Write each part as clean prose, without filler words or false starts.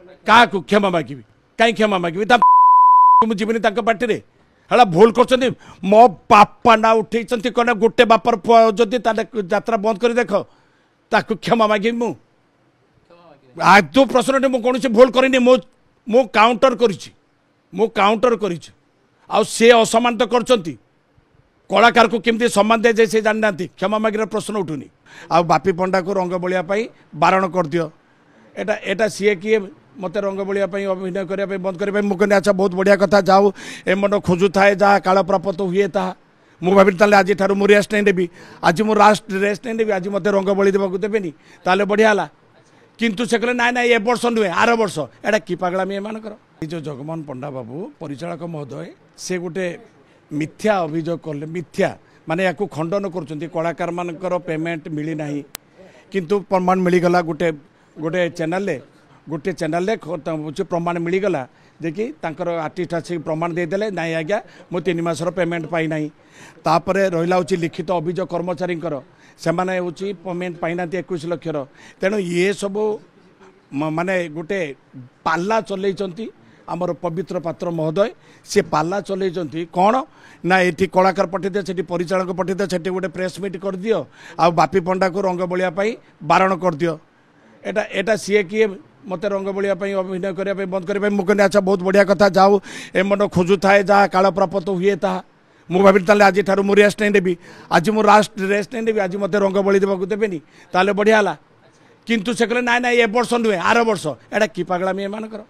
क्या क्षमा मागिबी कहीं क्षमा मागिबी मुझे जीवनी पार्टी रे हला भूल कर मो बापा ना उठे कौन गोटे बापर जदि यात्रा बंद कर देख ताकू क्षमा मागिबी मु आदौ प्रश्न मुझे कौन भूल करनी मु काउंटर कर से असमान तो कर कलाकार को केमती सम्मान दे जाए से जाना क्षमा मागिर प्रश्न उठुनी आ बापी पंडा को रंग बोलिया बारण कर दियो एटा सी किए मत रंग बोलिया अभिनय करने बंद करने मुझे अच्छा बहुत बढ़िया कथा जाऊ ए मन खोजु थाए जहाँ काल प्राप्त हुए ता मुझे भाभी आज ठार मुझे रेस्ट नहीं देवी आज मुझे रेस्ट नहीं देवी आज मत रंग बोली देवाक देवेनि ताले बढ़िया है किंतु से कहले ना ना ए वर्ष नुहे आर वर्ष एटा कि पागलामी एमानकर जो जगमोहन पंडा बाबू परिचालक महोदय से गोटे मिथ्या अभियोग कले मिथ्या माने या खंडन कर कलाकार मानकर पेमेंट मिली ना किंतु प्रमाण मिलगला गोटे गोटे चैनल प्रमाण मिलगला देखि तांकर आर्टिस्ट आसिक प्रमाण देदेले ना आज्ञा मु 3 मासर पेमेंट पाई ना तापर रहा हूँ लिखित अभियोग कर्मचारी से पेमेंट पाई ना 21 लाख तेणु ये सब माने गोटे पाला चलई आमर पवित्र पात्र महोदय से पाला चलई कौन ना ये कलाकार पठेदे से परिचालक पठेदे से गोटे प्रेस मीट कर दियो आ बापी पंडा को रंग बोलिया बारण कर दियो एटा सी किए मत रंग बोलिया अभिनय करने बंद करने मुझे अच्छा बहुत बढ़िया कथा जाऊ ए मन खोजु थाए जहाँ काल प्राप्त हुए ता मुझे भाभी आज ठार मुझे रेस्ट नहीं देवी आज मुझे रेस्ट नहीं देवी आज मत रंग बोली देवाक देवेनि ताले बढ़िया है किंतु से कहले ना ना ए वर्ष नुहे आर वर्ष एटा कि पागलामी एमानकर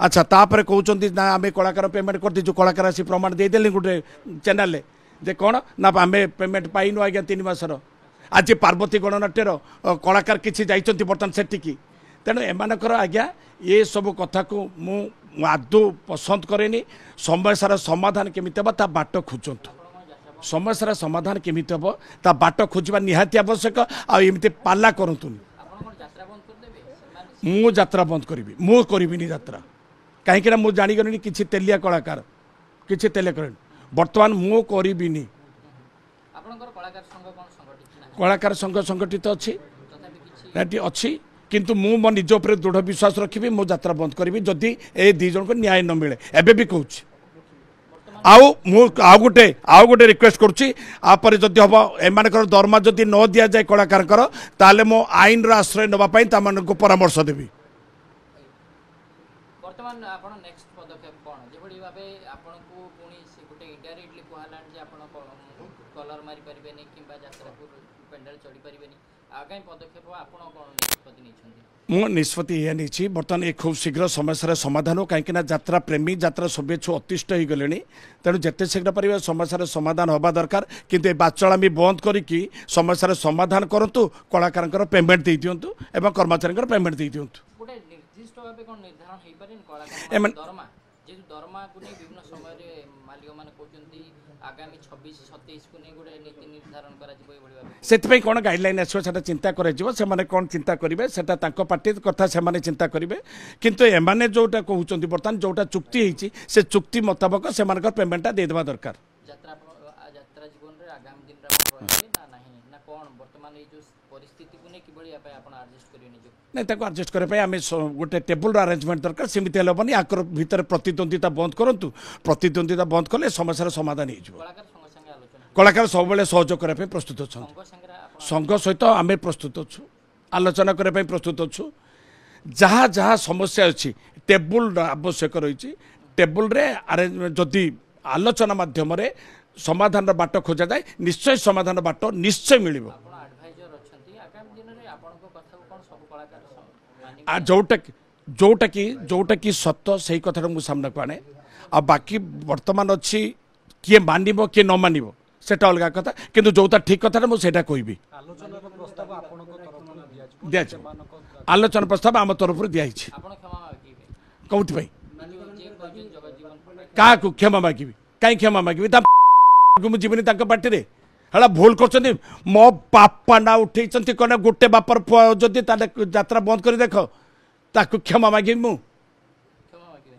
अच्छा तापर कहते ना आम कलाकार पेमेंट कर दीचु कलाकार आसी प्रमाण देदेले गोटे चैनल जे कौन ना आम पेमेंट पाइनु आज्ञा 3 मासर आज पार्वती गणनाट्यर कलाकार किसी जाइछंती बर्तमान सेटिकी तेणु एमानकर आज्ञा ये सब कथा को मु आदौ पसंद करेनी समस्यार समाधान केमिति हे ता बाट खोजतु समस्यार समाधान केमिति हे ता बाट खोजा निहाती आवश्यक आमती पाला करतुनि मु यात्रा बंद करी मु करी यात्रा कहीं मुझे जागली किसी तेलिया कलाकार किसी तेलिया कर बर्तमान मु करी कलाकार संघ संगठित अच्छी किंतु मु मो निज उपर दृढ़ विश्वास रखी मो यात्रा बंद करी जदि ए 2 जन को न्याय न मिले एबे भी कहूँ आउ गोटे रिक्वेस्ट करुच्ची जदि हम एम दरमा जदि न दि जाए कलाकार ताले मो आईन आश्रय नापी को परामर्श देवी वर्तमान आपण नेक्स्ट पदक्षेप कोन जेबडी भाबे आपण को पुनी से गुटे इनडायरेक्टली कहलान जे आपण कलर मारी परिबेनी किबा यात्रा को पेंडल चढ़ी परिबेनी आगामी पदक्षेप आपण कोन निष्पत्ति निछंती मो निष्पत्ति ये नहीं बर्तमान ये खूब शीघ्र समस्या समाधान हो कहीं यात्रा प्रेमी यात्रा शुभेच्छु अतिष्ठ हो गले तेणु जिते शीघ्र पारे समस्या समाधान होगा दरकार किंतु बाचलामी बंद करके समस्या समाधान करूँ कलाकार पेमेंट दे दिंतु एवं कर्मचारी पेमेंट दे दिंतु दरमा जेतु दरमा को नहीं विभिन्न समय रे मालिक माने कहउचंती आगामी 26 27 को नहीं गोटे नीति निर्धारण करा जिवो एबडी भाबे सेतपई कोन गाइडलाइन आसो सेटा चिंता करे जिवो से माने कोन चिंता करिवे सेटा तांको पार्टी कथा से माने चिंता करिवे किंतु एमाने जोटा कहउचंती बर्तमान जोटा चुक्ति हेची से चुक्ति मुताबिक से मानकर पेमेंटटा दे देबा दरकार यात्रा जीवन रे आगामी दिन रा ना नहीं ना कोन वर्तमान ए जो परिस्थिति को नहीं किबडी आपे आपण एडजस्ट करियो निजो नहीं ताको एडजस्ट करे आम गोटे टेबुल अरेंजमेंट दरकार सेमती हेनी आकर भितर प्रतिद्वंदिता बंद करूँ प्रतिद्वंदिता बंद कले समस्या समाधान हो कलाकार सब सहयोग करने प्रस्तुत अच्छा संघ सहित आम प्रस्तुत अच्छु आलोचना करने प्रस्तुत अच्छु जहाँ जहाँ समस्या अच्छी टेबुल आवश्यक रही टेबुल जदि आलोचना माध्यम समाधान बाट खोजा जाए निश्चय समाधान बाट निश्चय मिल जोटा कि सत्य से ही कथा मुझे सामना को आने आ बाकी वर्तमान अच्छी किए मानव किए न मानव सेटा अलग कथा किंतु जोटा ठीक कथा मुझे कहबी दिया आलोचना प्रस्ताव आम तरफ दिखाई कौट क्या क्षमा मागिबी कहीं क्षमा मागिबी मुझे जीवनी पार्टी रे हला भूल कर मो बापा ना उठे कौन गोटे बापर जदि यात्रा बंद कर देख ताकू क्षमा मागिबी मु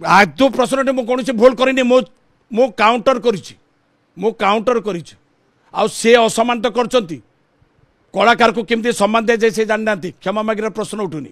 आदौ प्रश्न मुझे कौन भूल करनी मु काउंटर कर से असमान तो कर कलाकार को केमती सम्मान दे जाए से जाना क्षमा मागिर प्रश्न उठुनी